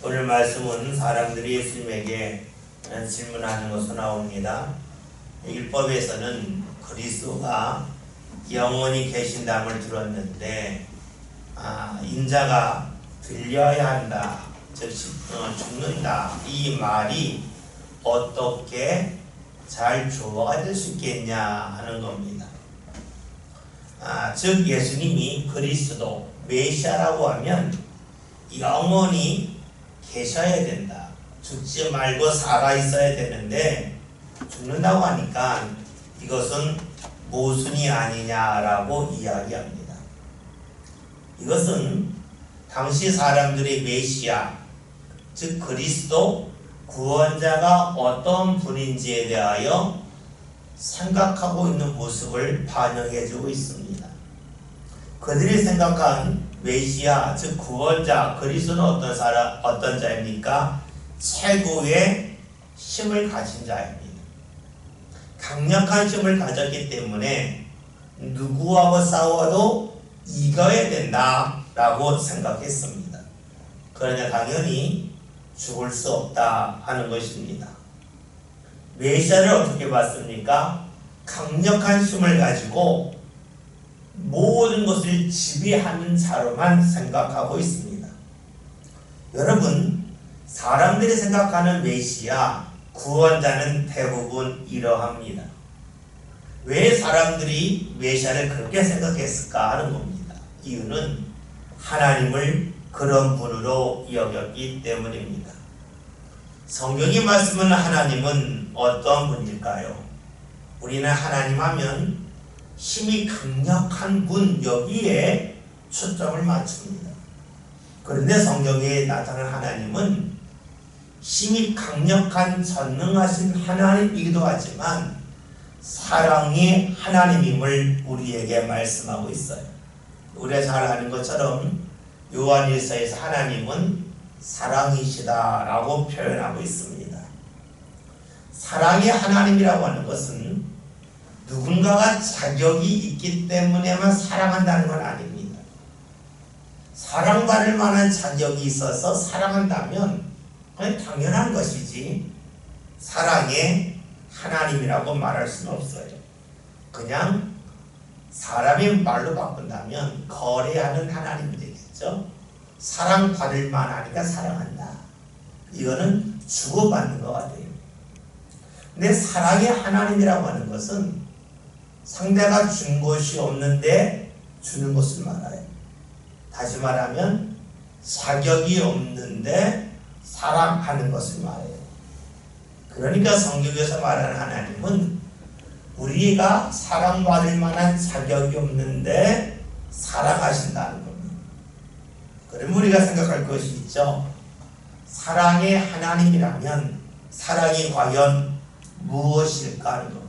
오늘 말씀은 사람들이 예수님에게 질문하는 것으로 나옵니다. 율법에서는 그리스도가 영원히 계신다함을 들었는데 인자가 들려야 한다, 즉 죽는다, 이 말이 어떻게 잘 조화가 될 수 있겠냐 하는 겁니다. 즉 예수님이 그리스도 메시아라고 하면 영원히 계셔야 된다, 죽지 말고 살아 있어야 되는데 죽는다고 하니까 이것은 모순이 아니냐라고 이야기합니다. 이것은 당시 사람들의 메시아, 즉 그리스도 구원자가 어떤 분인지에 대하여 생각하고 있는 모습을 반영해주고 있습니다. 그들이 생각한 메시아, 즉 구원자, 그리스도는 어떤 자입니까? 최고의 힘을 가진 자입니다. 강력한 힘을 가졌기 때문에 누구하고 싸워도 이겨야 된다라고 생각했습니다. 그러나 당연히 죽을 수 없다 하는 것입니다. 메시아를 어떻게 봤습니까? 강력한 힘을 가지고 모든 것을 지배하는 자로만 생각하고 있습니다. 여러분, 사람들이 생각하는 메시아, 구원자는 대부분 이러합니다. 왜 사람들이 메시아를 그렇게 생각했을까 하는 겁니다. 이유는 하나님을 그런 분으로 여겼기 때문입니다. 성경이 말씀하는 하나님은 어떤 분일까요? 우리는 하나님 하면 힘이 강력한 분, 여기에 초점을 맞춥니다. 그런데 성경에 나타난 하나님은 힘이 강력한 전능하신 하나님이기도 하지만 사랑의 하나님임을 우리에게 말씀하고 있어요. 우리가 잘 아는 것처럼 요한일서에서 하나님은 사랑이시다라고 표현하고 있습니다. 사랑의 하나님이라고 하는 것은 누군가가 자격이 있기 때문에만 사랑한다는 건 아닙니다. 사랑받을 만한 자격이 있어서 사랑한다면 그냥 당연한 것이지 사랑의 하나님이라고 말할 수는 없어요. 그냥 사람의 말로 바꾼다면 거래하는 하나님이 되겠죠. 사랑받을 만하니까 사랑한다. 이거는 주고받는 것 같아요. 근데 사랑의 하나님이라고 하는 것은 상대가 준 것이 없는데 주는 것을 말해요. 다시 말하면 자격이 없는데 사랑하는 것을 말해요. 그러니까 성경에서 말하는 하나님은 우리가 사랑받을 만한 자격이 없는데 사랑하신다는 겁니다. 그럼 우리가 생각할 것이 있죠. 사랑의 하나님이라면 사랑이 과연 무엇일까 하는 겁니다.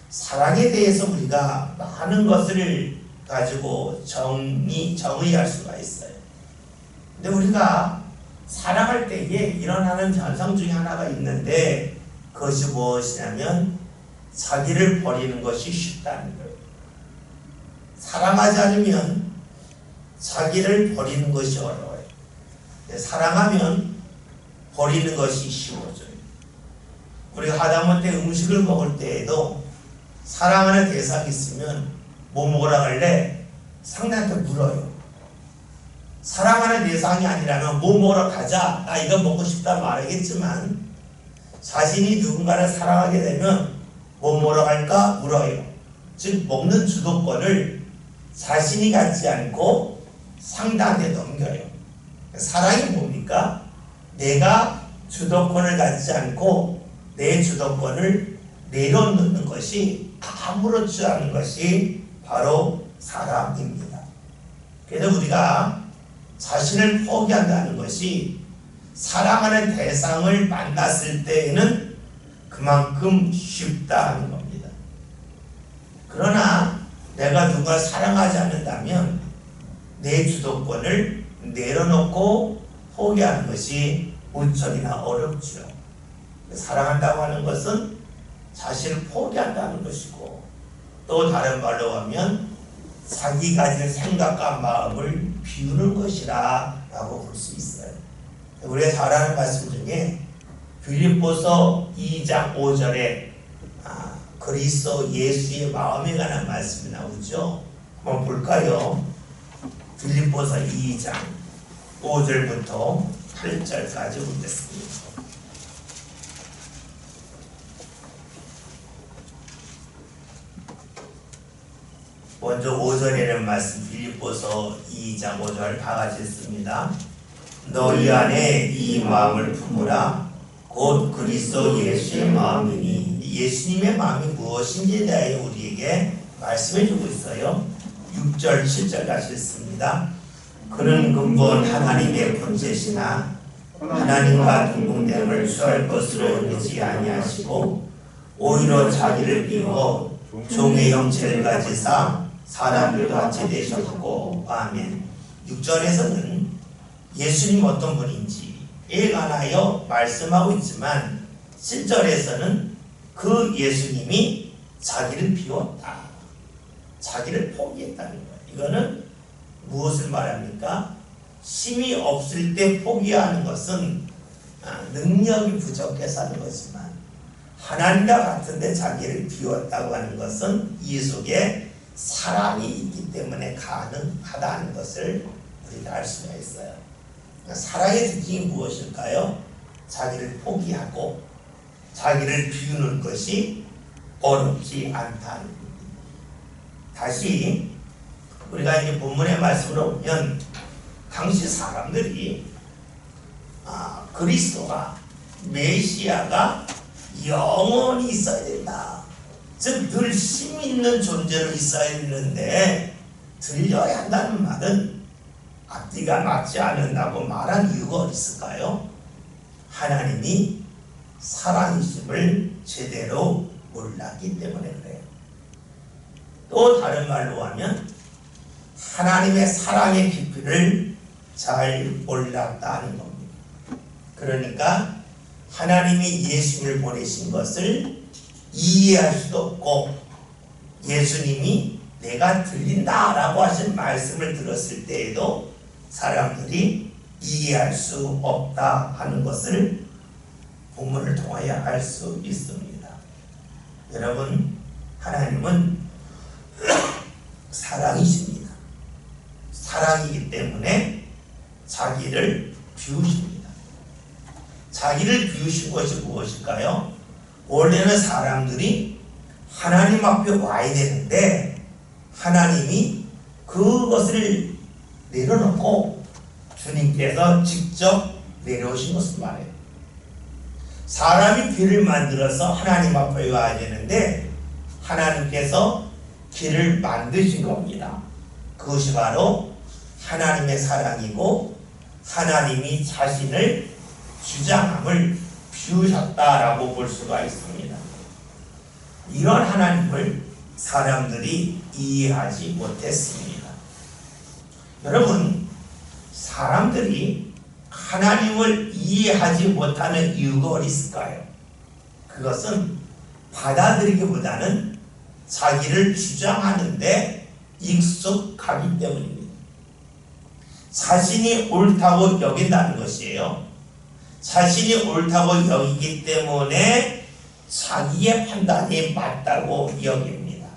사랑에 대해서 우리가 많은 것을 가지고 정의할 수가 있어요. 근데 우리가 사랑할 때에 일어나는 현상 중에 하나가 있는데 그것이 무엇이냐면 자기를 버리는 것이 쉽다는 거예요. 사랑하지 않으면 자기를 버리는 것이 어려워요. 사랑하면 버리는 것이 쉬워져요. 우리가 하다못해 음식을 먹을 때에도 사랑하는 대상이 있으면 뭐 먹으러 갈래? 상대한테 물어요. 사랑하는 대상이 아니라면 뭐 먹으러 가자, 나 이거 먹고 싶다 말하겠지만 자신이 누군가를 사랑하게 되면 뭐 먹으러 갈까? 물어요. 즉 먹는 주도권을 자신이 갖지 않고 상대한테 넘겨요. 사랑이 뭡니까? 내가 주도권을 갖지 않고 내 주도권을 내려놓는 것이 아무렇지 않은 것이 바로 사랑입니다. 그래서 우리가 자신을 포기한다는 것이 사랑하는 대상을 만났을 때에는 그만큼 쉽다는 겁니다. 그러나 내가 누군가를 사랑하지 않는다면 내 주도권을 내려놓고 포기하는 것이 무척이나 어렵죠. 사랑한다고 하는 것은 자신을 포기한다는 것이고 또 다른 말로 하면 자기 가진 생각과 마음을 비우는 것이라 라고 볼 수 있어요. 우리가 잘 아는 말씀 중에 빌립보서 2장 5절에 그리스도 예수의 마음에 관한 말씀이 나오죠. 한번 볼까요? 빌립보서 2장 5절부터 8절까지 보겠습니다. 먼저 5절에는 말씀, 빌립보서 2장 5절 다 같이 읽습니다. 너희 안에 이 마음을 품으라. 곧 그리스도 예수의 마음이니. 예수님의 마음이 무엇인지에 대하여 우리에게 말씀해 주고 있어요. 6절 7절 같이 읽습니다. 그는 근본 하나님의 본체시나 하나님과 동등됨을 취할 것으로 여기지 아니하시고 오히려 자기를 비워 종의 형체를 가지사 사람들과 같이 되셨고. 아멘. 6절에서는 예수님 어떤 분인지에 관하여 말씀하고 있지만 7절에서는 그 예수님이 자기를 비웠다, 자기를 포기했다는 거예요. 이거는 무엇을 말합니까? 힘이 없을 때 포기하는 것은 능력이 부족해서 하는 거지만, 하나님과 같은데 자기를 비웠다고 하는 것은 이 속에 사랑이 있기 때문에 가능하다는 것을 우리가 알 수가 있어요. 사랑의 특징이 무엇일까요? 자기를 포기하고 자기를 비우는 것이 어렵지 않다는 겁니다. 다시 우리가 이제 본문의 말씀으로 보면 당시 사람들이 그리스도가, 메시아가 영원히 있어야 된다, 즉 늘 힘 있는 존재로 있어야 되는데 들려야 한다는 말은 앞뒤가 맞지 않는다고 말한 이유가 어디 있을까요? 하나님이 사랑이심을 제대로 몰랐기 때문에 그래요. 또 다른 말로 하면 하나님의 사랑의 깊이를 잘 몰랐다는 겁니다. 그러니까 하나님이 예수님을 보내신 것을 이해할 수도 없고, 예수님이 내가 들린다라고 하신 말씀을 들었을 때에도 사람들이 이해할 수 없다 하는 것을 본문을 통하여 알 수 있습니다. 여러분, 하나님은 사랑이십니다. 사랑이기 때문에 자기를 비우십니다. 자기를 비우신 것이 무엇일까요? 원래는 사람들이 하나님 앞에 와야 되는데 하나님이 그것을 내려놓고 주님께서 직접 내려오신 것을 말해요. 사람이 길을 만들어서 하나님 앞에 와야 되는데 하나님께서 길을 만드신 겁니다. 그것이 바로 하나님의 사랑이고, 하나님이 자신을 주장함을 비우셨다라고 볼 수가 있습니다. 이런 하나님을 사람들이 이해하지 못했습니다. 여러분, 사람들이 하나님을 이해하지 못하는 이유가 어디 있을까요? 그것은 받아들이기보다는 자기를 주장하는데 익숙하기 때문입니다. 자신이 옳다고 여긴다는 것이에요. 자신이 옳다고 여기기 때문에 자기의 판단이 맞다고 여깁니다.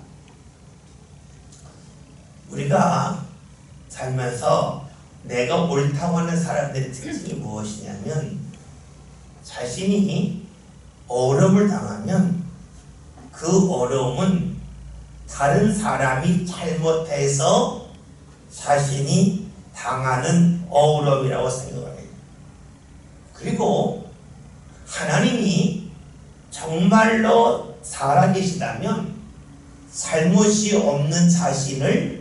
우리가 살면서 내가 옳다고 하는 사람들의 특징이 무엇이냐면, 자신이 어려움을 당하면 그 어려움은 다른 사람이 잘못해서 자신이 당하는 어려움이라고 생각을 해요. 그리고 하나님이 정말로 살아계시다면 잘못이 없는 자신을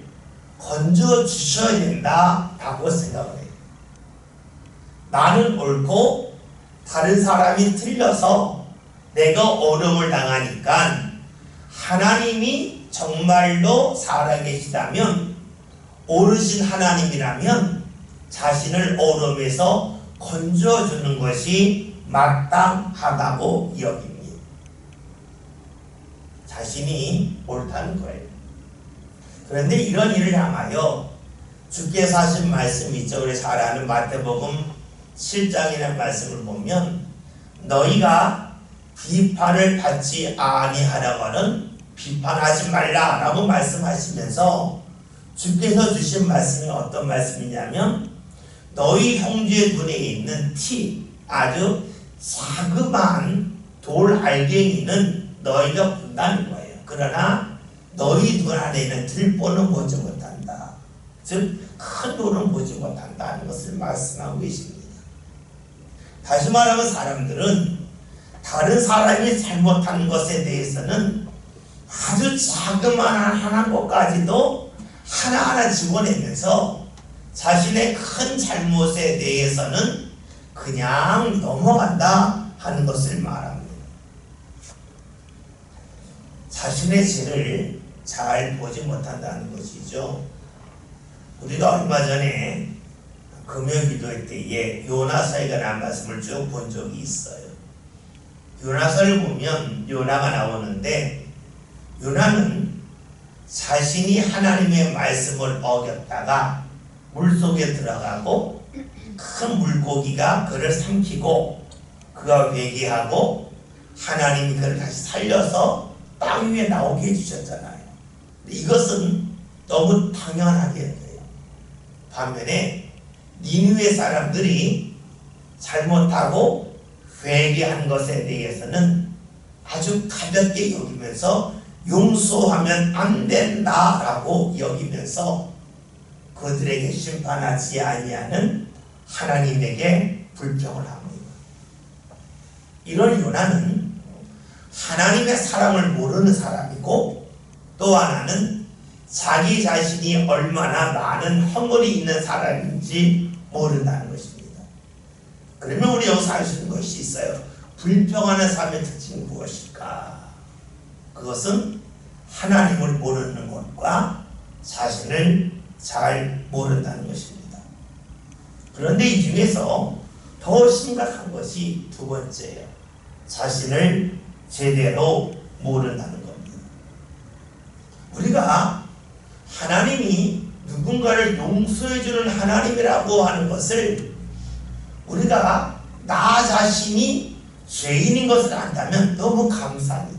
건져 주셔야 된다라고 생각을 해요. 나는 옳고 다른 사람이 틀려서 내가 어려움을 당하니까 하나님이 정말로 살아계시다면, 오르신 하나님이라면 자신을 어려움에서 건져주는 것이 마땅하다고 여깁니다. 자신이 옳다는 거예요. 그런데 이런 일을 향하여 주께서 하신 말씀이 있죠. 우리 잘 아는 마태복음 7장이라는 말씀을 보면 너희가 비판을 받지 아니하려고는 비판하지 말라라고 말씀하시면서 주께서 주신 말씀이 어떤 말씀이냐면 너희 형제 눈에 있는 티, 아주 자그마한 돌 알갱이는 너희가 본다는 거예요. 그러나 너희 눈 안에 있는 들보는 보지 못한다. 즉 큰 돌은 보지 못한다는 것을 말씀하고 계십니다. 다시 말하면 사람들은 다른 사람이 잘못한 것에 대해서는 아주 자그마한 것까지도 하나하나 집어내면서 자신의 큰 잘못에 대해서는 그냥 넘어간다 하는 것을 말합니다. 자신의 죄를 잘 보지 못한다는 것이죠. 우리가 얼마 전에 금요 기도할 때에 요나서에 관한 말씀을 쭉 본 적이 있어요. 요나서를 보면 요나가 나오는데 요나는 자신이 하나님의 말씀을 어겼다가 물속에 들어가고 큰 물고기가 그를 삼키고 그가 회개하고 하나님이 그를 다시 살려서 땅 위에 나오게 해주셨잖아요. 이것은 너무 당연하게 돼요. 반면에 니느웨 사람들이 잘못하고 회개한 것에 대해서는 아주 가볍게 여기면서 용서하면 안 된다라고 여기면서 그들에게 심판하지 아니하는 하나님에게 불평을 합니다. 이런 요나는 하나님의 사랑을 모르는 사람이고 또 하나는 자기 자신이 얼마나 많은 허물이 있는 사람인지 모른다는 것입니다. 그러면 우리 여기서 알 수 있는 것이 있어요. 불평하는 삶의 특징이 무엇일까? 그것은 하나님을 모르는 것과 자신을 잘 모른다는 것입니다. 그런데 이 중에서 더 심각한 것이 두 번째예요. 자신을 제대로 모른다는 겁니다. 우리가 하나님이 누군가를 용서해주는 하나님이라고 하는 것을 우리가 나 자신이 죄인인 것을 안다면 너무 감사합니다.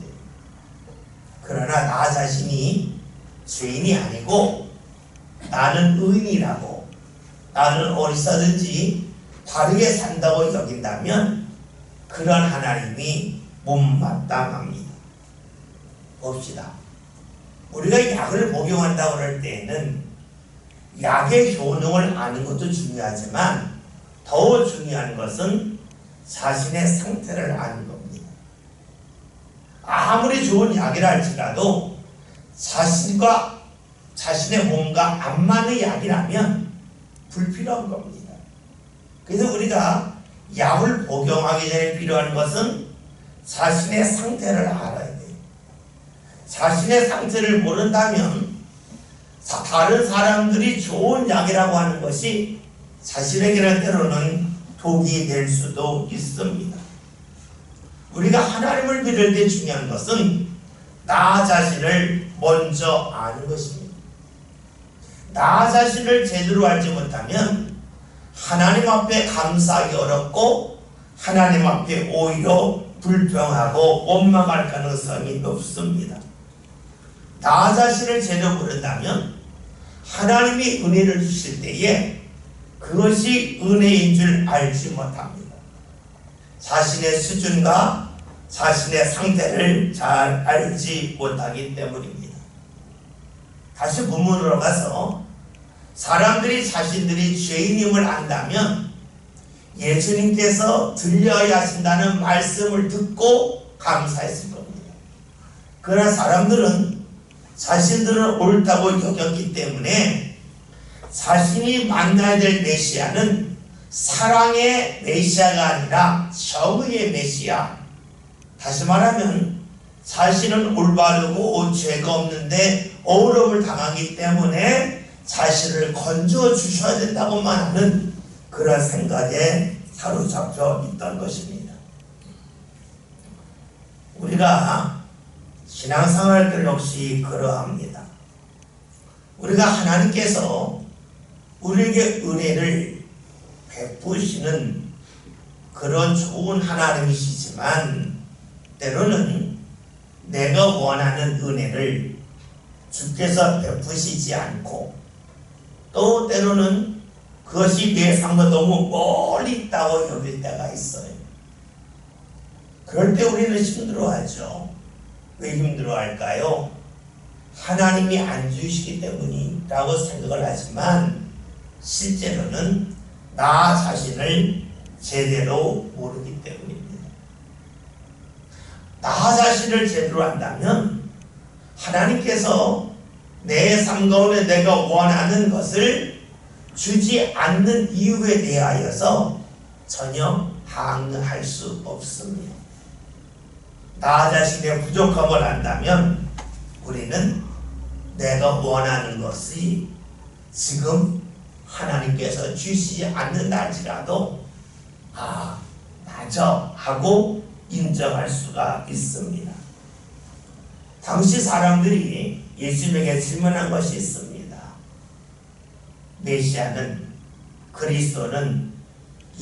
그러나 나 자신이 죄인이 아니고 나는 의인이라고 나는 어디서든지 바르게 산다고 여긴다면 그런 하나님이 못마땅합니다. 봅시다. 우리가 약을 복용한다고 할 때에는 약의 효능을 아는 것도 중요하지만 더 중요한 것은 자신의 상태를 아는 겁니다. 아무리 좋은 약이라 할지라도 자신의 몸과 안 맞는 약이라면 불필요한 겁니다. 그래서 우리가 약을 복용하기 전에 필요한 것은 자신의 상태를 알아야 돼요. 자신의 상태를 모른다면 다른 사람들이 좋은 약이라고 하는 것이 자신에게는 때로는 독이 될 수도 있습니다. 우리가 하나님을 믿을 때 중요한 것은 나 자신을 먼저 아는 것입니다. 나 자신을 제대로 알지 못하면 하나님 앞에 감사하기 어렵고 하나님 앞에 오히려 불평하고 원망할 가능성이 높습니다. 나 자신을 제대로 모른다면 하나님이 은혜를 주실 때에 그것이 은혜인 줄 알지 못합니다. 자신의 수준과 자신의 상태를 잘 알지 못하기 때문입니다. 다시 본문으로 가서 사람들이 자신들이 죄인임을 안다면 예수님께서 들려야 하신다는 말씀을 듣고 감사했을 겁니다. 그러나 사람들은 자신들은 옳다고 여겼기 때문에 자신이 만나야 될 메시아는 사랑의 메시아가 아니라 정의의 메시아, 다시 말하면 자신은 올바르고 죄가 없는데 어려움을 당하기 때문에 자신을 건져 주셔야 된다고만 하는 그런 생각에 사로잡혀 있던 것입니다. 우리가 신앙생활들 역시 그러합니다. 우리가 하나님께서 우리에게 은혜를 베푸시는 그런 좋은 하나님이시지만 때로는 내가 원하는 은혜를 주께서 베푸시지 않고 또 때로는 그것이 내 삶과 너무 멀리 있다고 여길 때가 있어요. 그럴 때 우리는 힘들어하죠. 왜 힘들어할까요? 하나님이 안 주시기 때문이라고 생각을 하지만 실제로는 나 자신을 제대로 모르기 때문입니다. 나 자신을 제대로 안다면 하나님께서 내 삶 가운데 내가 원하는 것을 주지 않는 이유에 대하여서 전혀 항의할 수 없습니다. 나 자신의 부족함을 안다면 우리는 내가 원하는 것이 지금 하나님께서 주시지 않는다할지라도 맞아 하고 인정할 수가 있습니다. 당시 사람들이 예수님에게 질문한 것이 있습니다. 메시아는, 그리스도는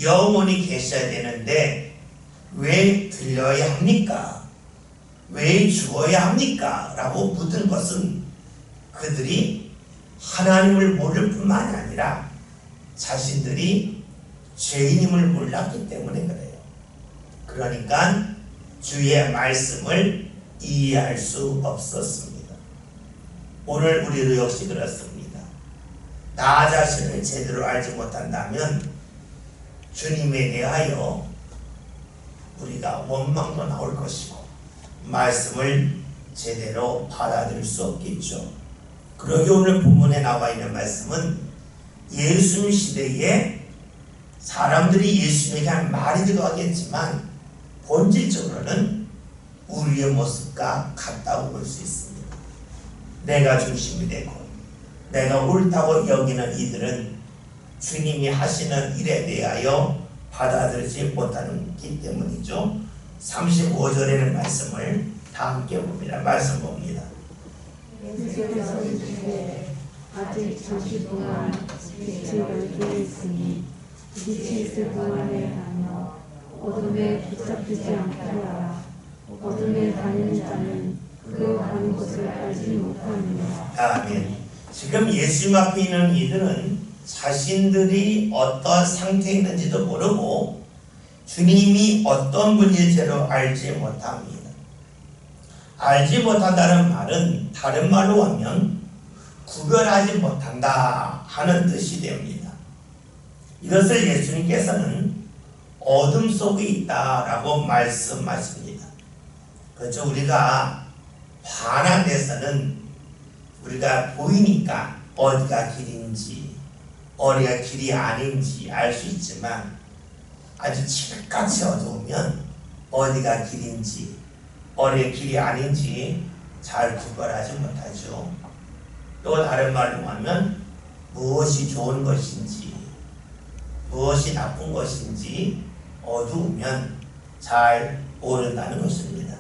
영원히 계셔야 되는데 왜 들려야 합니까? 왜 죽어야 합니까? 라고 묻은 것은 그들이 하나님을 모를 뿐만이 아니라 자신들이 죄인임을 몰랐기 때문에 그래요. 그러니까 주의 말씀을 이해할 수 없었습니다. 오늘 우리도 역시 그렇습니다. 나 자신을 제대로 알지 못한다면 주님에 대하여 우리가 원망도 나올 것이고 말씀을 제대로 받아들일 수 없겠죠. 그러기 오늘 본문에 나와 있는 말씀은 예수님 시대에 사람들이 예수님에게 한 말이기도 하겠지만 본질적으로는 우리의 모습과 같다고 볼 수 있습니다. 내가 중심이 되고 내가 옳다고 여기는 이들은 주님이 하시는 일에 대하여 받아들이지 못하기 때문이죠. 35절에는 말씀을 다 함께 봅니다. 말씀 봅니다. 예수께서 이르시되 아직 잠시 동안 빛이 너희에게 있으니 빛이 있을 동안에 다녀 어둠에 붙잡히지 않게 하라. 어둠에 다니는 자는 그 가는 곳을 알지 못하느니라. 아멘. 지금 예수님 앞에 있는 이들은 자신들이 어떤 상태에 있는지도 모르고 주님이 어떤 분일지를 알지 못합니다. 알지 못한다는 말은 다른 말로 하면 구별하지 못한다 하는 뜻이 됩니다. 이것을 예수님께서는 어둠 속에 있다라고 말씀하십니다. 그렇죠. 우리가 환한 데서는 우리가 보이니까 어디가 길인지 어디가 길이 아닌지 알 수 있지만 아주 칠흑같이 어두우면 어디가 길인지 어디가 길이 아닌지 잘 구별하지 못하죠. 또 다른 말로 하면 무엇이 좋은 것인지 무엇이 나쁜 것인지 어두우면 잘 모른다는 것입니다.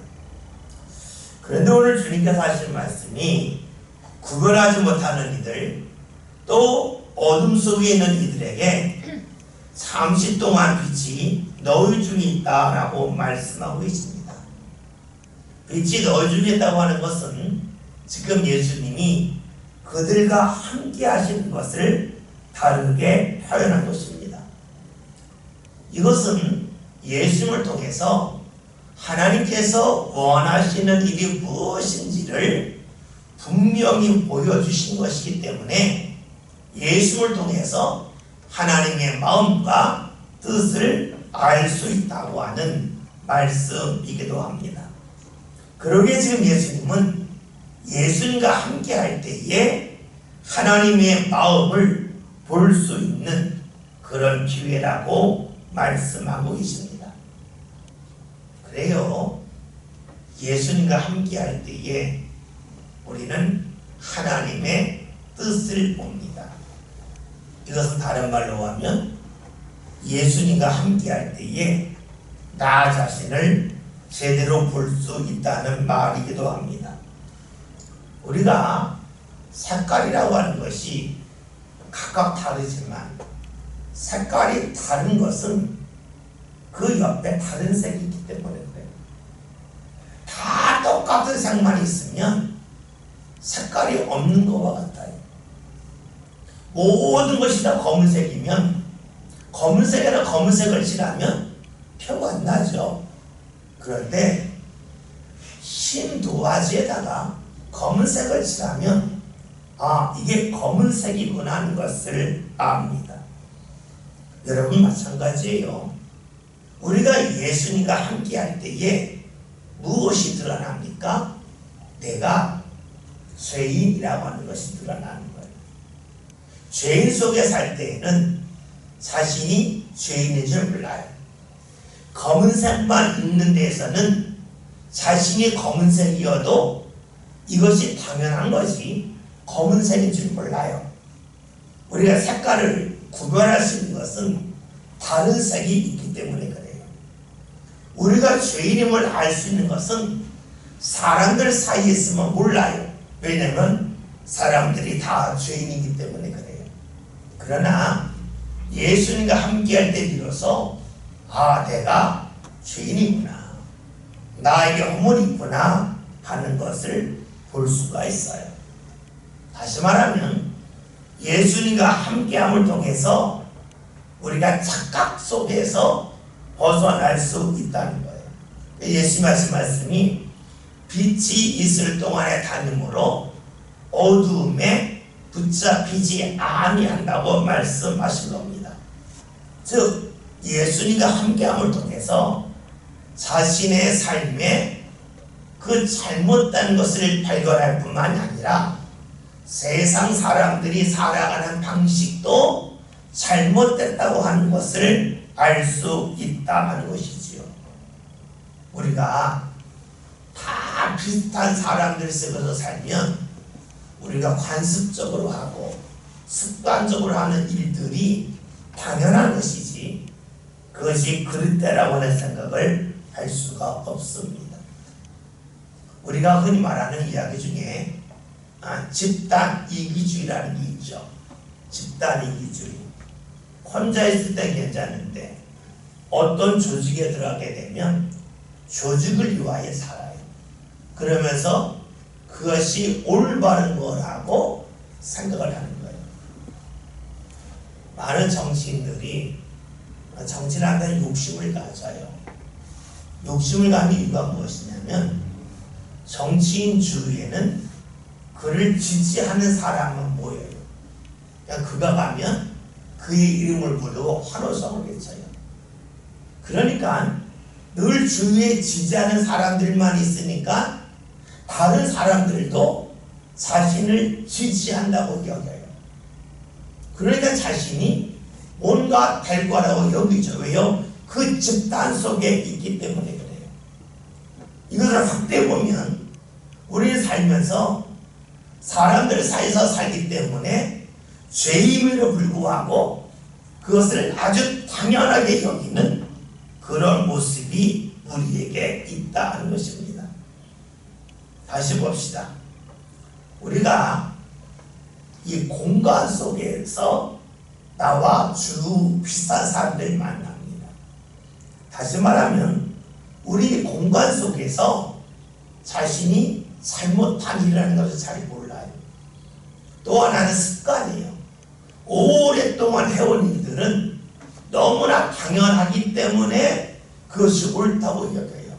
그런데 오늘 주님께서 하신 말씀이 구별하지 못하는 이들 또 어둠 속에 있는 이들에게 잠시 동안 빛이 너희 중에 있다라고 말씀하고 있습니다. 빛이 너희 중에 있다고 하는 것은 지금 예수님이 그들과 함께 하시는 것을 다르게 표현한 것입니다. 이것은 예수님을 통해서 하나님께서 원하시는 일이 무엇인지를 분명히 보여주신 것이기 때문에 예수님을 통해서 하나님의 마음과 뜻을 알 수 있다고 하는 말씀이기도 합니다. 그러기에 지금 예수님은 예수님과 함께 할 때에 하나님의 마음을 볼 수 있는 그런 기회라고 말씀하고 계십니다. 그래요. 예수님과 함께 할 때에 우리는 하나님의 뜻을 봅니다. 이것은 다른 말로 하면 예수님과 함께 할 때에 나 자신을 제대로 볼 수 있다는 말이기도 합니다. 우리가 색깔이라고 하는 것이 각각 다르지만 색깔이 다른 것은 그 옆에 다른 색이 있기 때문에 그래요. 다 똑같은 색만 있으면 색깔이 없는 것과 같아요. 모든 것이 다 검은색이면 검은색에다 검은색을 칠하면 표가 안 나죠. 그런데 흰 도화지에다가 검은색을 칠하면 이게 검은색이구나 하는 것을 압니다. 여러분 마찬가지예요. 우리가 예수님과 함께할 때에 무엇이 드러납니까? 내가 죄인이라고 하는 것이 드러나는 거예요. 죄인 속에 살 때에는 자신이 죄인인 줄 몰라요. 검은색만 있는 데에서는 자신이 검은색이어도 이것이 당연한 것이 검은색인 줄 몰라요. 우리가 색깔을 구별할 수 있는 것은 다른 색이 있기 때문에 그래요. 우리가 죄인임을 알 수 있는 것은 사람들 사이에 있으면 몰라요. 왜냐하면 사람들이 다 죄인이기 때문에 그래요. 그러나 예수님과 함께할 때 비로소 내가 죄인이구나, 나에게 허물이 있구나 하는 것을 볼 수가 있어요. 다시 말하면 예수님과 함께함을 통해서 우리가 착각 속에서 벗어날 수 있다는 거예요. 예수 말씀이 빛이 있을 동안에 다님으로 어두움에 붙잡히지 아니한다고 말씀하신 겁니다. 즉 예수님과 함께함을 통해서 자신의 삶에 그 잘못된 것을 발견할 뿐만이 아니라 세상 사람들이 살아가는 방식도 잘못됐다고 하는 것을 알 수 있다 하는 것이지요. 우리가 다 비슷한 사람들 속에서 살면 우리가 관습적으로 하고 습관적으로 하는 일들이 당연한 것이지 그것이 그릇되라고 하는 생각을 할 수가 없습니다. 우리가 흔히 말하는 이야기 중에 집단 이기주의라는 게 있죠. 집단 이기주의. 혼자 있을 때 괜찮은데 어떤 조직에 들어가게 되면 조직을 위하여 살아요. 그러면서 그것이 올바른 거라고 생각을 하는 거예요. 많은 정치인들이 정치라는 욕심을 가져요. 욕심을 갖는 이유가 무엇이냐면 정치인 주위에는 그를 지지하는 사람은 모여요. 그러니까 그가 가면 그의 이름을 부르고 환호성을 외쳐요. 그러니까 늘 주위에 지지하는 사람들만 있으니까 다른 사람들도 자신을 지지한다고 여겨요. 그러니까 자신이 뭔가 될 거라고 여기죠. 왜요? 그 집단 속에 있기 때문에 그래요. 이것을 확대해 보면 우리는 살면서 사람들 사이에서 살기 때문에 죄임에도 불구하고 그것을 아주 당연하게 여기는 그런 모습이 우리에게 있다는 것입니다. 다시 봅시다. 우리가 이 공간 속에서 나와 주 비슷한 사람들을 만납니다. 다시 말하면 우리 공간 속에서 자신이 잘못한 일이라는 것을 잘 몰라요. 또 하나는 습관이에요. 오랫동안 해온 일들은 너무나 당연하기 때문에 그것이 옳다고 여겨요.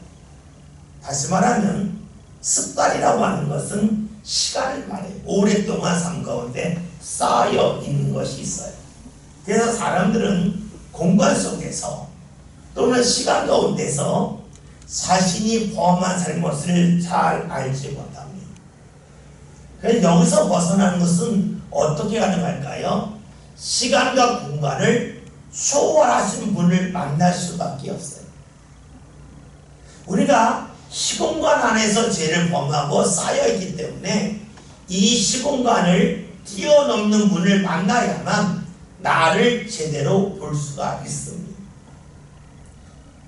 다시 말하면 습관이라고 하는 것은 시간을 말해요. 오랫동안 삶 가운데 쌓여 있는 것이 있어요. 그래서 사람들은 공간 속에서 또는 시간 가운데서 자신이 범한 잘못을 잘 알지 못합니다. 그래서 여기서 벗어나는 것은 어떻게 가능할까요? 시간과 공간을 초월하신 분을 만날 수밖에 없어요. 우리가 시공간 안에서 죄를 범하고 쌓여있기 때문에 이 시공간을 뛰어넘는 분을 만나야만 나를 제대로 볼 수가 있습니다.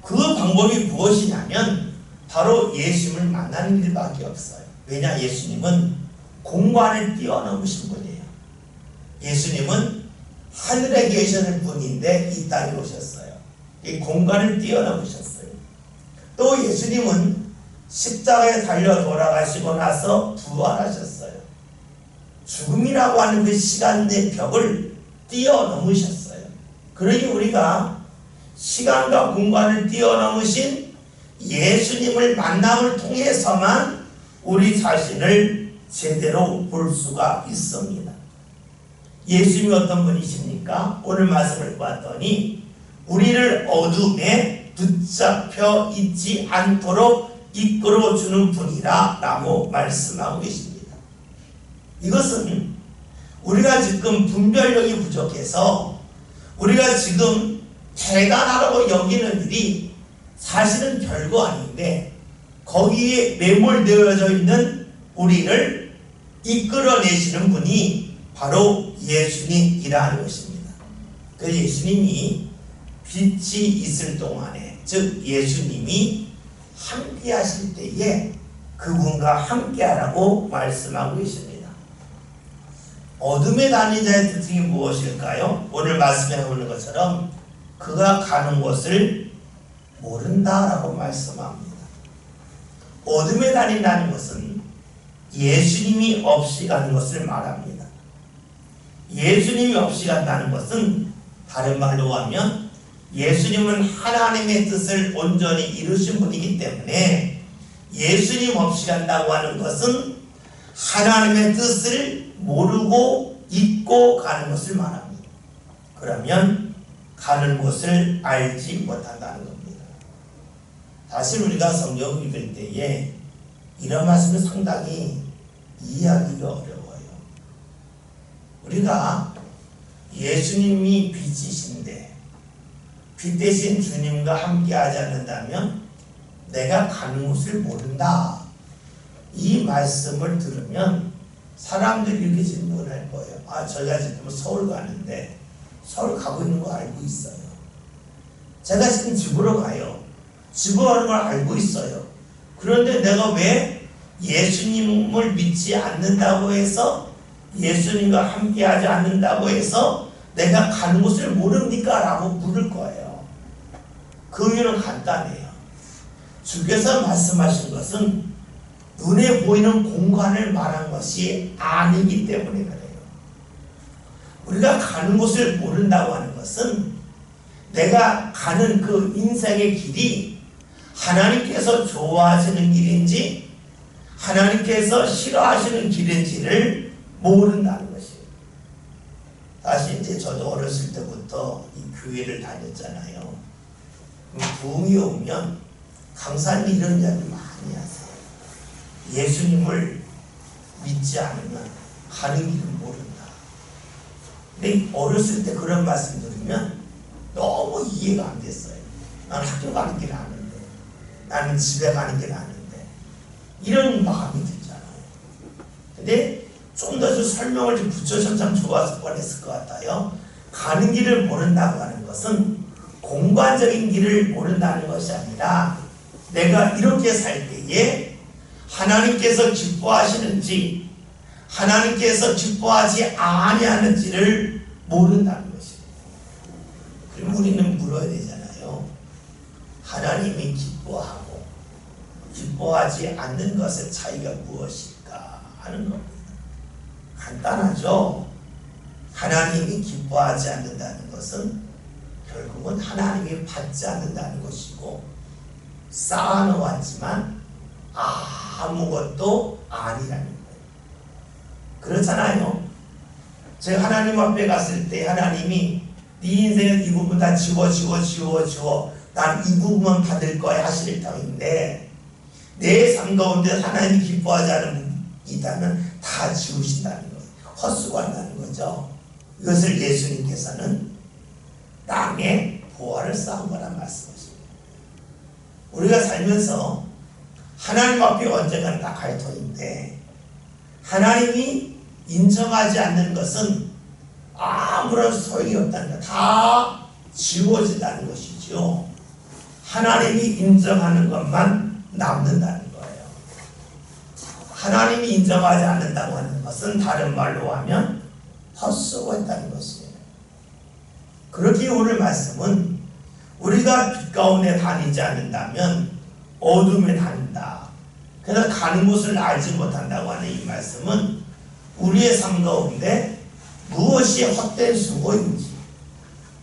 그 방법이 무엇이냐면 바로 예수님을 만나는 일밖에 없어요. 왜냐? 예수님은 공간을 뛰어넘으신 분이에요. 예수님은 하늘에 계시는 분인데 이 땅에 오셨어요. 이 공간을 뛰어넘으셨어요. 또 예수님은 십자가에 달려 돌아가시고 나서 부활하셨어요. 죽음이라고 하는 그 시간의 벽을 뛰어넘으셨어요. 그러니 우리가 시간과 공간을 뛰어넘으신 예수님을 만남을 통해서만 우리 자신을 제대로 볼 수가 있습니다. 예수님이 어떤 분이십니까? 오늘 말씀을 봤더니 우리를 어둠에 붙잡혀 있지 않도록 이끌어주는 분이라 라고 말씀하고 계십니다. 이것은 우리가 지금 분별력이 부족해서 우리가 지금 대단하다고 여기는 일이 사실은 별거 아닌데 거기에 매몰되어져 있는 우리를 이끌어내시는 분이 바로 예수님이라는 것입니다. 그 예수님이 빛이 있을 동안에, 즉 예수님이 함께 하실 때에 그분과 함께 하라고 말씀하고 계십니다. 어둠에 다니는 자의 특징이 무엇일까요? 오늘 말씀해 보는 것처럼 그가 가는 곳을 모른다라고 말씀합니다. 어둠에 다닌다는 것은 예수님이 없이 가는 것을 말합니다. 예수님이 없이 간다는 것은 다른 말로 하면 예수님은 하나님의 뜻을 온전히 이루신 분이기 때문에 예수님 없이 간다고 하는 것은 하나님의 뜻을 모르고 잊고 가는 것을 말합니다. 그러면 가는 곳을 알지 못한다는 겁니다. 사실 우리가 성경을 읽을 때에 이런 말씀을 상당히 이해하기가 어려워요. 우리가 예수님이 빛이신데 빛 대신 주님과 함께 하지 않는다면 내가 가는 곳을 모른다. 이 말씀을 들으면 사람들이 이렇게 질문할 거예요. 아, 저희가 지금 서울 가는데 서울 가고 있는 거 알고 있어요. 제가 지금 집으로 가요. 집으로 가는 걸 알고 있어요. 그런데 내가 왜 예수님을 믿지 않는다고 해서 예수님과 함께 하지 않는다고 해서 내가 가는 곳을 모릅니까? 라고 물을 거예요. 그 이유는 간단해요. 주께서 말씀하신 것은 눈에 보이는 공간을 말한 것이 아니기 때문에 그래요. 우리가 가는 곳을 모른다고 하는 것은 내가 가는 그 인생의 길이 하나님께서 좋아하시는 길인지 하나님께서 싫어하시는 길인지를 모른다는 것이에요. 사실 이제 저도 어렸을 때부터 이 교회를 다녔잖아요. 부흥이 오면 강사님이 이런 이야기 많이 하세요. 예수님을 믿지 않으면 가는 길을 모른다. 근데 어렸을 때 그런 말씀 들으면 너무 이해가 안 됐어요. 나는 학교 가는 길 아는데, 나는 집에 가는 길 아는데, 이런 마음이 들잖아요. 근데 좀 더 설명을 좀 붙여주면 참 좋았을 뻔했을 것 같아요. 가는 길을 모른다고 하는 것은 공간적인 길을 모른다는 것이 아니라 내가 이렇게 살 때에 하나님께서 기뻐하시는지 하나님께서 기뻐하지 아니하는지를 모른다는 것입니다. 그럼 우리는 물어야 되잖아요. 하나님이 기뻐하고 기뻐하지 않는 것의 차이가 무엇일까 하는 겁니다. 간단하죠. 하나님이 기뻐하지 않는다는 것은 결국은 하나님이 받지 않는다는 것이고 쌓아놓았지만 아무것도 아니라는 거예요. 그렇잖아요. 제가 하나님 앞에 갔을 때 하나님이 네 인생의 이 부분 다 지워 난 이 부분만 받을 거야 하실 터인데 내 삶 가운데 하나님이 기뻐하지 않는 부분이 있다면 다 지우신다는 거예요. 헛수고한다는 거죠. 이것을 예수님께서는 땅에 보화를 쌓은 거란 말씀이십니다. 우리가 살면서 하나님 앞에 언젠가는 다 갈 터인데 하나님이 인정하지 않는 것은 아무런 소용이 없다는 것, 다 지워진다는 것이죠. 하나님이 인정하는 것만 남는다는 거예요. 하나님이 인정하지 않는다고 하는 것은 다른 말로 하면 헛수고했다는 것이에요. 그렇게 오늘 말씀은 우리가 빛 가운데 다니지 않는다면 어둠에 다닌다. 그래서 가는 곳을 알지 못한다고 하는 이 말씀은 우리의 삶 가운데 무엇이 헛된 수고인지,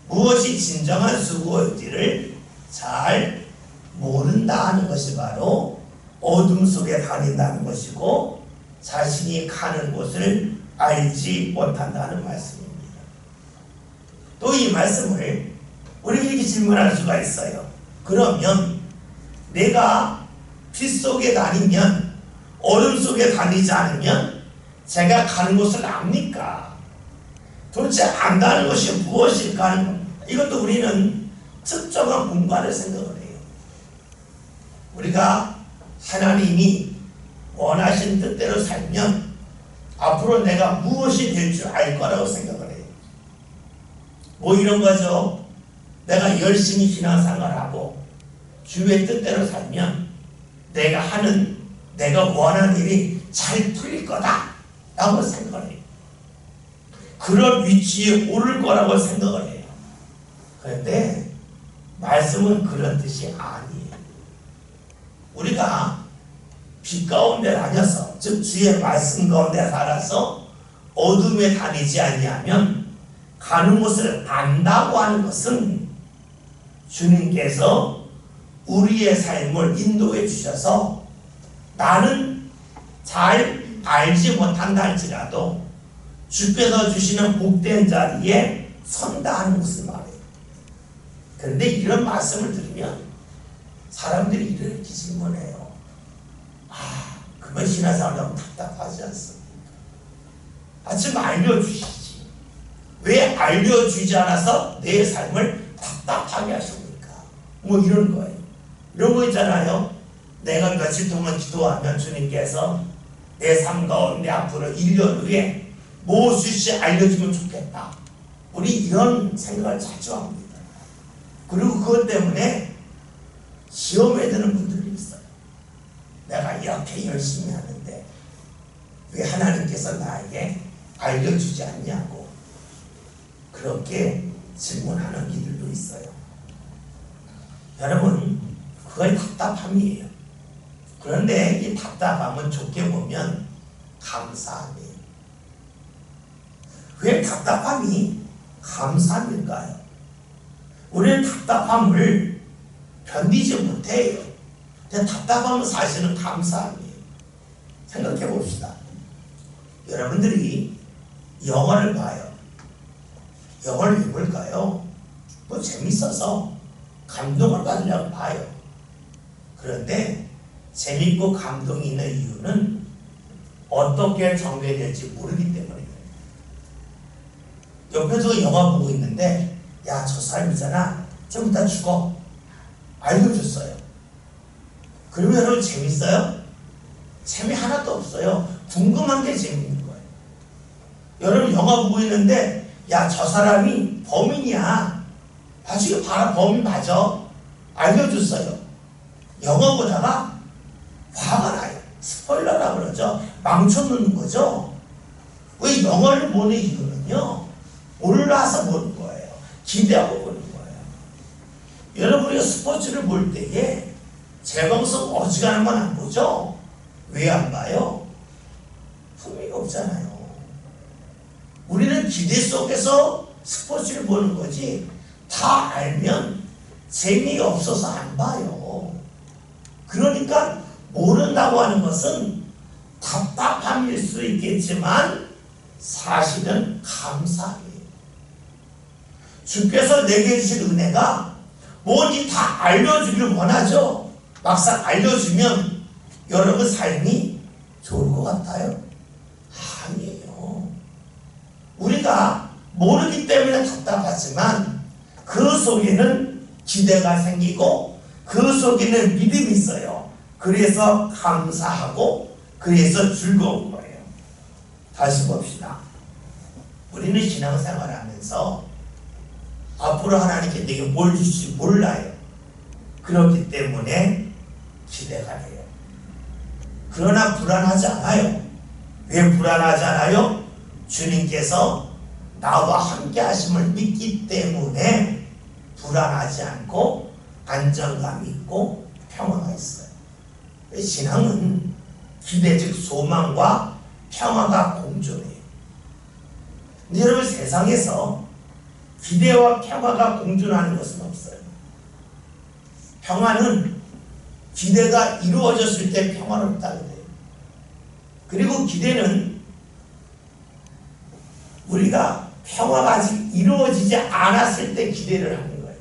무엇이 진정한 수고인지를 잘 모른다 하는 것이 바로 어둠 속에 다닌다는 것이고, 자신이 가는 곳을 알지 못한다는 말씀입니다. 또 이 말씀을 우리 이렇게 질문할 수가 있어요. 그러면 내가 빛 속에 다니면, 어둠 속에 다니지 않으면 제가 가는 곳을 압니까? 도대체 안다는 것이 무엇일까 하는 겁니다. 이것도 우리는 특정한 공간을 생각을 해요. 우리가 하나님이 원하신 뜻대로 살면 앞으로 내가 무엇이 될 줄 알 거라고 생각을 해요. 뭐 이런 거죠. 내가 열심히 신앙생활하고 주의 뜻대로 살면 내가 원하는 일이 잘 풀릴 거다 라고 생각을 해요. 그런 위치에 오를 거라고 생각을 해요. 그런데 말씀은 그런 뜻이 아니에요. 우리가 빛 가운데 다녀서, 즉 주의 말씀 가운데 살아서 어둠에 다니지 아니하면 가는 곳을 안다고 하는 것은 주님께서 우리의 삶을 인도해 주셔서 나는 잘 알지 못한다 할지라도 주께서 주시는 복된 자리에 선다 하는 것을 말해요. 그런데 이런 말씀을 들으면 사람들이 이렇게 질문해요. 그러면 신앙생활 너무 답답하지 않습니까? 좀 알려주시지. 왜 알려주지 않아서 내 삶을 답답하게 하십니까? 뭐 이런 거예요. 이런 거 있잖아요. 내가 며칠 동안 기도하면 주님께서 내 삶 가운데 앞으로 1년 후에 무엇이 알려주면 좋겠다. 우리 이런 생각을 자주 합니다. 그리고 그것 때문에 시험에 드는 분들이 있어요. 내가 이렇게 열심히 하는데 왜 하나님께서 나에게 알려주지 않냐고 그렇게 질문하는 이들도 있어요. 여러분, 그건 답답함이에요. 그런데 이 답답함은 좋게 보면 감사함이에요. 왜 답답함이 감사함일까요? 우리는 답답함을 견디지 못해요. 근데 답답함은 사실은 감사함이에요. 생각해 봅시다. 여러분들이 영화를 봐요. 영화를 왜 볼까요? 뭐 재밌어서 감동을 받으려고 봐요. 그런데 재밌고 감동이 있는 이유는 어떻게 전개될지 모르기 때문이에요. 옆에서 영화 보고 있는데 야, 저 사람 있잖아. 좀 이따 죽어. 알려줬어요. 그러면 여러분 재밌어요? 재미 하나도 없어요. 궁금한 게 재밌는 거예요. 여러분 영화 보고 있는데 야, 저 사람이 범인이야. 나중에 봐라, 범인 맞아. 알려줬어요. 영화 보다가 화가 나요. 스포일러라고 그러죠. 망쳐놓는 거죠. 왜 영화를 보는 이유는요, 올라와서 보는 거예요. 기대하고 보는 거예요. 여러분이 스포츠를 볼 때에 재방송 어지간한 건 안 보죠? 왜 안 봐요? 흥미가 없잖아요. 우리는 기대 속에서 스포츠를 보는 거지, 다 알면 재미가 없어서 안 봐요. 그러니까 모른다고 하는 것은 답답함일 수 있겠지만 사실은 감사해요. 주께서 내게 주신 은혜가 뭔지 다 알려주기를 원하죠. 막상 알려주면 여러분 삶이 좋을 것 같아요? 아니에요. 우리가 모르기 때문에 답답하지만 그 속에는 기대가 생기고 그 속에는 믿음이 있어요. 그래서 감사하고 그래서 즐거운 거예요. 다시 봅시다. 우리는 신앙생활 하면서 앞으로 하나님께 내게 뭘 주실지 몰라요. 그렇기 때문에 기대가 돼요. 그러나 불안하지 않아요. 왜 불안하지 않아요? 주님께서 나와 함께 하심을 믿기 때문에 불안하지 않고 안정감이 있고 평화가 있어요. 신앙은 기대 즉 소망과 평화가 공존해요. 근데 여러분 세상에서 기대와 평화가 공존하는 것은 없어요. 평화는 기대가 이루어졌을 때 평화롭다고 해요. 그리고 기대는 우리가 평화가 아직 이루어지지 않았을 때 기대를 하는 거예요.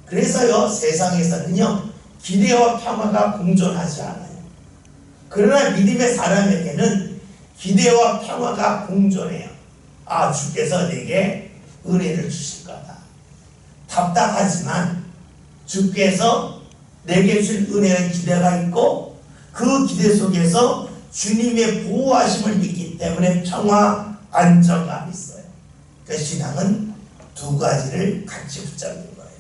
그래서요 세상에서는요 기대와 평화가 공존하지 않아요. 그러나 믿음의 사람에게는 기대와 평화가 공존해요. 아, 주께서 내게 은혜를 주실 거다. 답답하지만 주께서 내게 줄 은혜의 기대가 있고 그 기대 속에서 주님의 보호하심을 믿기 때문에 평화, 안정감이 있어요. 그 신앙은 두 가지를 같이 붙잡는 거예요.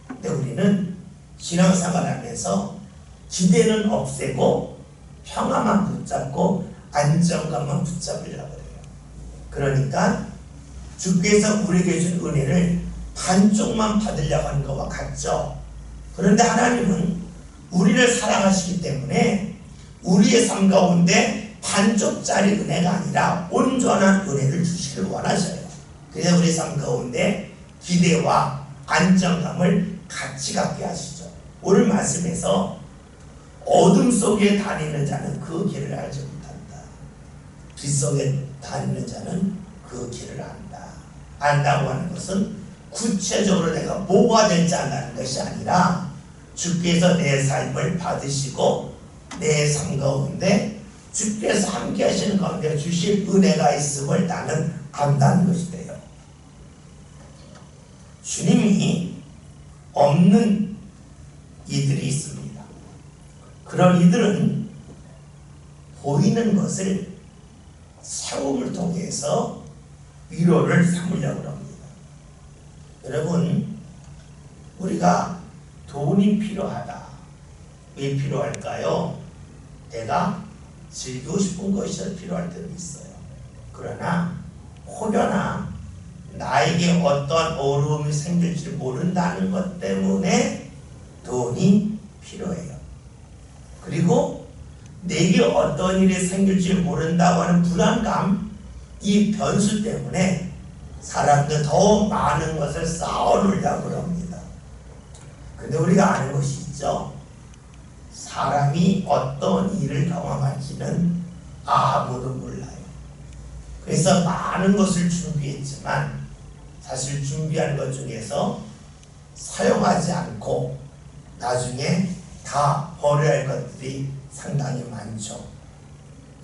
근데 우리는 신앙생활하면서 기대는 없애고 평화만 붙잡고 안정감만 붙잡으려고 해요. 그러니까 주께서 우리에게 준 은혜를 반쪽만 받으려고 하는 것과 같죠. 그런데 하나님은 우리를 사랑하시기 때문에 우리의 삶 가운데 반쪽짜리 은혜가 아니라 온전한 은혜를 주시길 원하셔요. 그래서 우리 삶 가운데 기대와 안정감을 같이 갖게 하시죠. 오늘 말씀에서 어둠 속에 다니는 자는 그 길을 알지 못한다. 빛 속에 다니는 자는 그 길을 안다. 안다고 하는 것은 구체적으로 내가 뭐가 될지 안다는 것이 아니라 주께서 내 삶을 받으시고 내 삶 가운데 주께서 함께 하시는 가운데 주실 은혜가 있음을 나는 안다는 것이 돼요. 주님이 없는 이들이 있습니다. 그런 이들은 보이는 것을 세움을 통해서 위로를 삼으려고 합니다. 여러분, 우리가 돈이 필요하다. 왜 필요할까요? 내가 즐기고 싶은 것이 필요할 때도 있어요. 그러나 혹여나 나에게 어떠한 어려움이 생길지 모른다는 것 때문에 돈이 필요해요. 그리고 내게 어떤 일이 생길지 모른다고 하는 불안감, 이 변수 때문에 사람들 더 많은 것을 쌓아놓으려고 합니다. 근데 우리가 아는 것이 있죠. 사람이 어떤 일을 경험할지는 아무도 몰라요. 그래서 많은 것을 준비했지만 사실 준비한 것 중에서 사용하지 않고 나중에 다 버려야 할 것들이 상당히 많죠.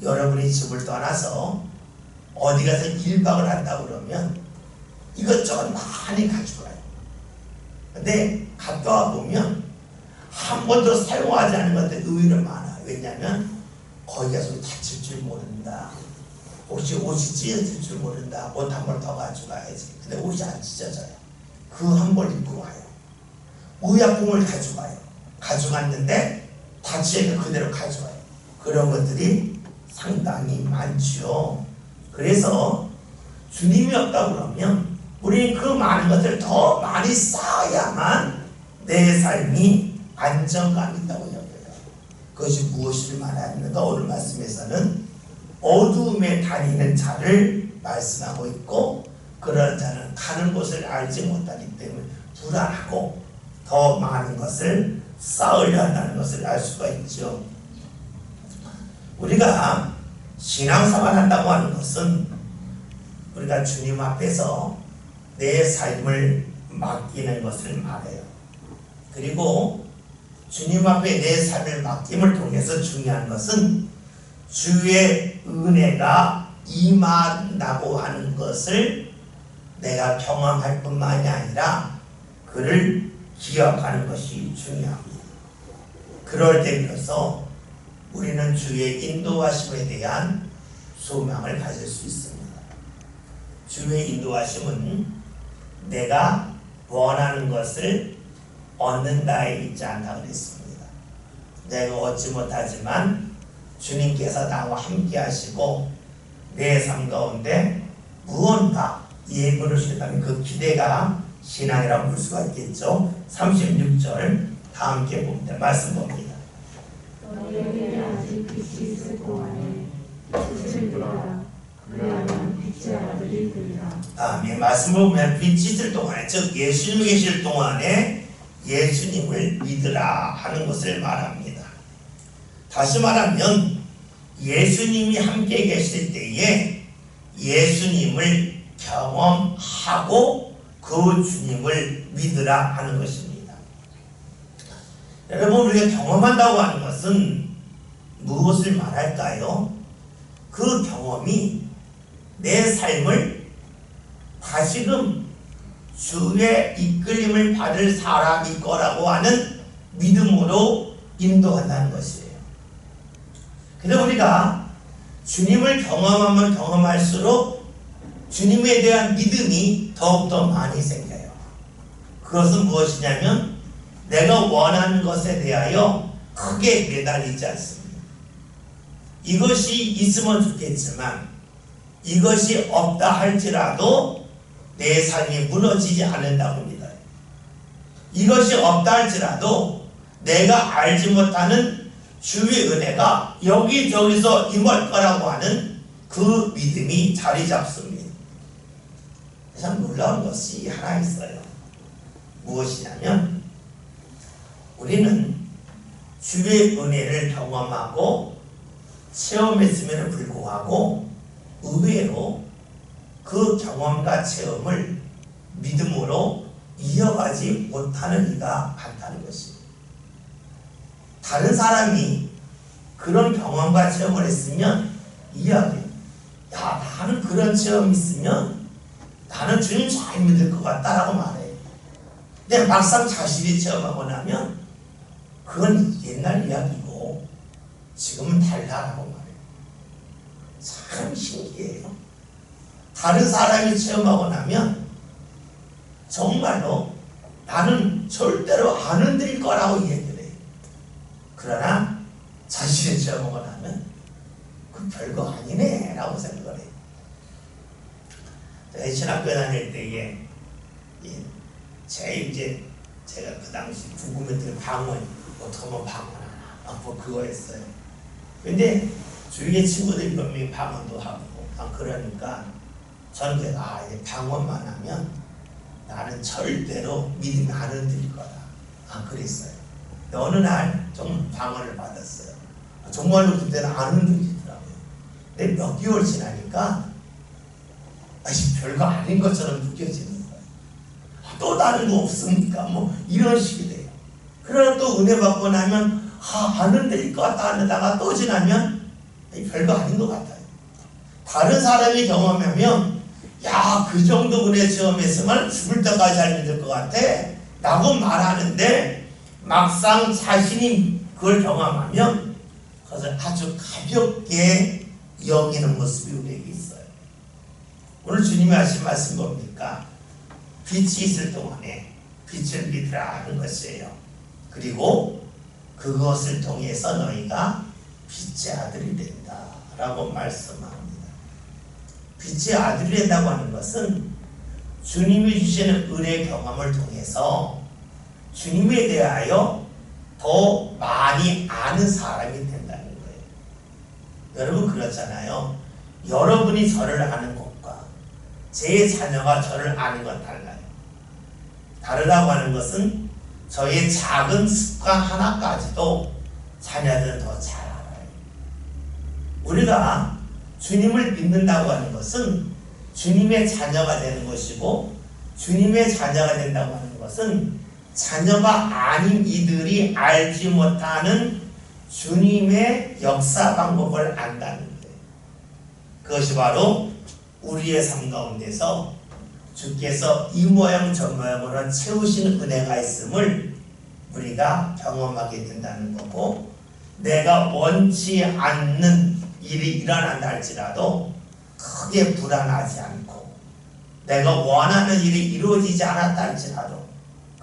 여러분이 집을 떠나서 어디 가서 1박을 한다고 그러면 이것저것 많이 가져가요. 근데 갔다 와 보면 한 번도 사용하지 않은 것들이 의외로 많아요. 왜냐하면 거기 가서 다칠 줄 모른다. 혹시 옷이 찢어질 줄 모른다. 옷 한 벌 더 가져가야지. 근데 옷이 안 찢어져요. 그 한 벌 입고 와요. 의약품을 가져가요. 가져갔는데 다치니까 그대로 가져와요. 그런 것들이 상당히 많지요. 그래서 주님이 없다고 그러면 우리는 그 많은 것들을 더 많이 쌓아야만 내 삶이 안정감이 있다고 여겨요. 그것이 무엇을 말하는가? 오늘 말씀에서는 어두움에 다니는 자를 말씀하고 있고, 그런 자는 가는 곳을 알지 못하기 때문에 불안하고 더 많은 것을 쌓으려 한다는 것을 알 수가 있죠. 우리가 신앙생활 한다고 하는 것은 우리가 주님 앞에서 내 삶을 맡기는 것을 말해요. 그리고 주님 앞에 내 삶을 맡김을 통해서 중요한 것은 주의 은혜가 임한다고 하는 것을 내가 경험할 뿐만이 아니라 그를 기억하는 것이 중요합니다. 그럴 때 비로소 우리는 주의 인도하심에 대한 소망을 가질 수 있습니다. 주의 인도하심은 내가 원하는 것을 얻는다에 있지 않다고 그랬습니다. 내가 얻지 못하지만 주님께서 나와 함께 하시고 내 삶 가운데 무언가 예물을 주셨다면 그 기대가 신앙이라고 볼 수가 있겠죠. 36절 다 함께 봅니다. 말씀 봅니다. 너희에게 아직 빛이 있을 동안에 빛을 비라. 그리하면 빛의 아들이 되리라. 아멘. 말씀 보면 빛이 있을 동안에, 즉 예수님이 계실 동안에 예수님을 믿으라 하는 것을 말합니다. 다시 말하면 예수님이 함께 계실 때에 예수님을 경험하고 그 주님을 믿으라 하는 것입니다. 여러분, 우리가 경험한다고 하는 것은 무엇을 말할까요? 그 경험이 내 삶을 다시금 주의 이끌림을 받을 사람일 거라고 하는 믿음으로 인도한다는 것이에요. 그래서 우리가 주님을 경험하면 경험할수록 주님에 대한 믿음이 더욱더 많이 생겨요. 그것은 무엇이냐면 내가 원하는 것에 대하여 크게 매달리지 않습니다. 이것이 있으면 좋겠지만 이것이 없다 할지라도 내 삶이 무너지지 않는다고 합니다. 이것이 없다 할지라도 내가 알지 못하는 주의 은혜가 여기저기서 임할 거라고 하는 그 믿음이 자리 잡습니다. 참 놀라운 것이 하나 있어요. 무엇이냐면 우리는 주의 은혜를 경험하고 체험했음에도 불구하고 의외로 그 경험과 체험을 믿음으로 이어가지 못하는 이가 많다는 것입니다. 다른 사람이 그런 경험과 체험을 했으면 이야기해요. 야, 나는 그런 체험이 있으면 나는 주님 잘 믿을 것 같다라고 말해요. 근데 막상 자신이 체험하고 나면 그건 옛날 이야기고 지금은 달라라고 말해요. 참 신기해요. 다른 사람이 체험하고 나면 정말로 나는 절대로 안 흔들릴 거라고 얘기를 해요. 그러나 자신이 체험하고 나면 그 별거 아니네 라고 생각을 해요. 제가 신학교 다닐 때에 제가 그 당시 궁금했던 방언, 어떻게 하면 방언하나 뭐 그거 했어요. 근데 주위에 친구들이 몇 명이 방언도 하고 그러니까 저는 이제 방언만 하면 나는 절대로 믿음이 안 흔들릴 거다. 그랬어요. 근데 어느 날 좀 방언을 받았어요. 정말로 그때는 안 흔들리더라고요. 근데 몇 개월 지나니까 별거 아닌 것처럼 느껴지는 거예요. 또 다른 거 없습니까? 뭐 이런 식이 돼요. 그러나 또 은혜 받고 나면 안 흔들릴 것 같다 하다가 또 지나면 별거 아닌 것 같아요. 다른 사람이 경험하면 야, 그 정도 은혜 체험했으면 죽을 때까지 잘 믿을 것 같아 라고 말하는데 막상 자신이 그걸 경험하면 그것을 아주 가볍게 여기는 모습이 우리에게 있어요. 오늘 주님이 하신 말씀 뭡니까? 빛이 있을 동안에 빛을 믿으라 하는 것이에요. 그리고 그것을 통해서 너희가 빛의 아들이 된다 라고 말씀합니다. 빛의 아들이 된다고 하는 것은 주님이 주시는 은혜 경험을 통해서 주님에 대하여 더 많이 아는 사람이 된다는 거예요. 여러분 그렇잖아요. 여러분이 저를 아는 것과 제 자녀가 저를 아는 건 달라요. 다르다고 하는 것은 저의 작은 습관 하나까지도 자녀들은 더 잘 알아요. 우리가 주님을 믿는다고 하는 것은 주님의 자녀가 되는 것이고 주님의 자녀가 된다고 하는 것은 자녀가 아닌 이들이 알지 못하는 주님의 역사 방법을 안다는 거예요. 그것이 바로 우리의 삶 가운데서 주께서 이 모양 저 모양으로 채우시는 은혜가 있음을 우리가 경험하게 된다는 거고 내가 원치 않는 일이 일어난다 할지라도 크게 불안하지 않고 내가 원하는 일이 이루어지지 않았다 할지라도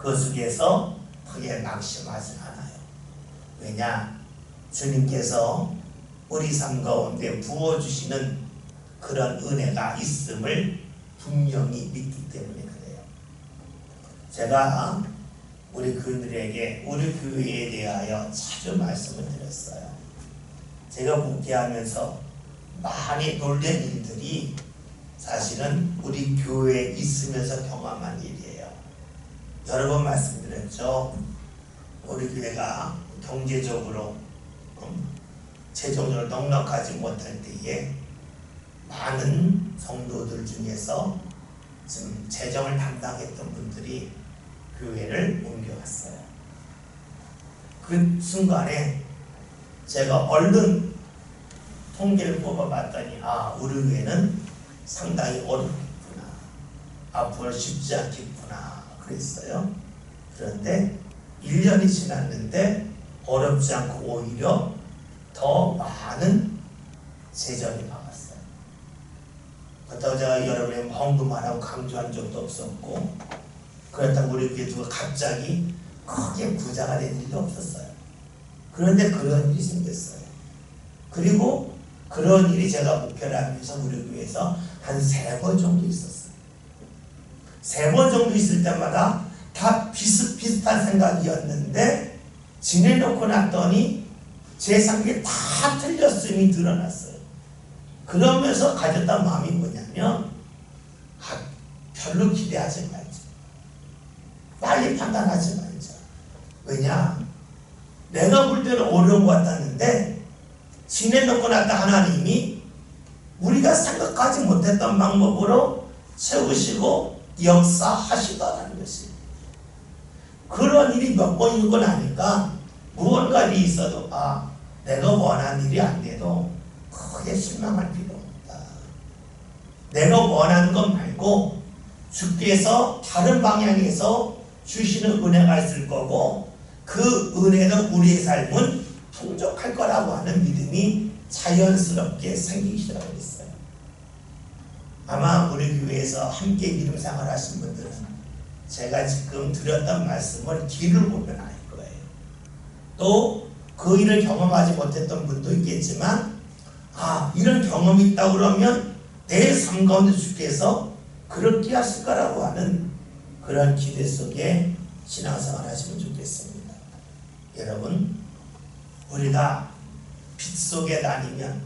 그 속에서 크게 낙심하지 않아요. 왜냐? 주님께서 우리 삶 가운데 부어주시는 그런 은혜가 있음을 분명히 믿기 때문에 그래요. 제가 우리 그들에게 우리 교회에 대하여 자주 말씀을 드렸어요. 제가 목회하면서 많이 놀란 일들이 사실은 우리 교회에 있으면서 경험한 일이에요. 여러 번 말씀드렸죠. 우리 교회가 경제적으로 재정적으로 넉넉하지 못할 때에 많은 성도들 중에서 지금 재정을 담당했던 분들이 교회를 옮겨갔어요. 그 순간에 제가 얼른 통계를 뽑아봤더니 우리 교회는 상당히 어렵겠구나. 앞으로 쉽지 않겠구나 그랬어요. 그런데 1년이 지났는데 어렵지 않고 오히려 더 많은 재정이 나왔어요. 그렇다고 제가 여러분의 헌금하라고 강조한 적도 없었고, 그렇다고 우리 교회가 갑자기 크게 부자가 된 일도 없었어요. 그런데 그런 일이 생겼어요. 그리고 그런 일이 제가 목회를 하면서 우리 교회에서 한 3번 정도 있었어요. 3번 정도 있을 때마다 다 비슷비슷한 생각이었는데 지내놓고 났더니 제 생각이 다 틀렸음이 드러났어요. 그러면서 가졌던 마음이 뭐냐면 별로 기대하지 말자. 빨리 판단하지 말자. 왜냐? 내가 볼 때는 어려운 것 같았는데 지내놓고 났다 하나님이 우리가 생각하지 못했던 방법으로 채우시고 역사하시더라는 것이. 그런 일이 몇 번 있고 나니까 무언가 일이 있어도 내가 원하는 일이 안 돼도 크게 실망할 필요 없다. 내가 원하는 것 말고 주께서 다른 방향에서 주시는 은혜가 있을 거고 그 은혜는 우리의 삶은 풍족할 거라고 하는 믿음이 자연스럽게 생기기 시작했어요. 아마 우리 교회에서 함께 믿음 생활 하신 분들은 제가 지금 드렸던 말씀을 뒤를 보면 알 거예요. 또 그 일을 경험하지 못했던 분도 있겠지만 이런 경험이 있다 그러면 내 삶 가운데 주께서 그렇게 하실 거라고 하는 그런 기대 속에 신앙생활 하시면 좋겠습니다. 여러분, 우리가 빛 속에 다니면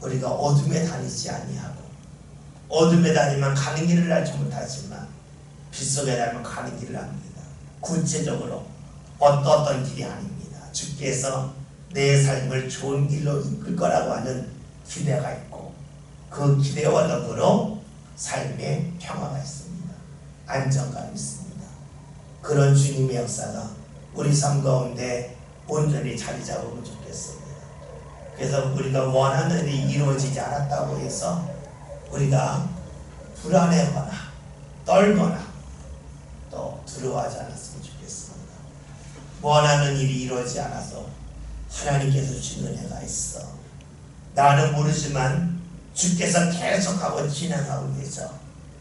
우리가 어둠에 다니지 아니하고, 어둠에 다니면 가는 길을 알지 못하지만 빛 속에 다니면 가는 길을 압니다. 구체적으로 어떤 길이 아닙니다. 주께서 내 삶을 좋은 길로 이끌 거라고 하는 기대가 있고, 그 기대와 더불어 삶에 평화가 있습니다. 안정감이 있습니다. 그런 주님의 역사가 우리 삶 가운데 온전히 자리 잡으면 좋겠습니다. 그래서 우리가 원하는 일이 이루어지지 않았다고 해서 우리가 불안해하거나 떨거나 또 두려워하지 않았으면 좋겠습니다. 원하는 일이 이루어지지 않아서 하나님께서 주신 은혜가 있어. 나는 모르지만 주께서 계속하고 진행하고 계셔.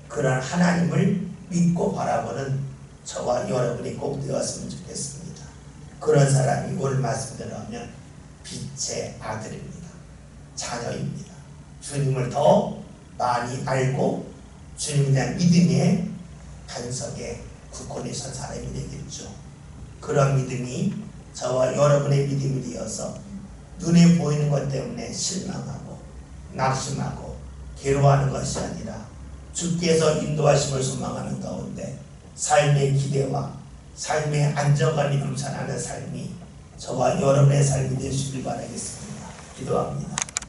그런 하나님을 믿고 바라보는 저와 여러분이 꼭 되었으면 좋겠습니다. 그런 사람이 오늘 말씀대로하면 빛의 아들입니다. 자녀입니다. 주님을 더 많이 알고 주님에 대한 믿음의 반석에 굳건히 선 사람이 되겠죠. 그런 믿음이 저와 여러분의 믿음이 되어서 눈에 보이는 것 때문에 실망하고 낙심하고 괴로워하는 것이 아니라 주께서 인도하심을 소망하는 가운데 삶의 기대와 삶의 안정감이 넘쳐나는 삶이 저와 여러분의 삶이 되시길 바라겠습니다. 기도합니다.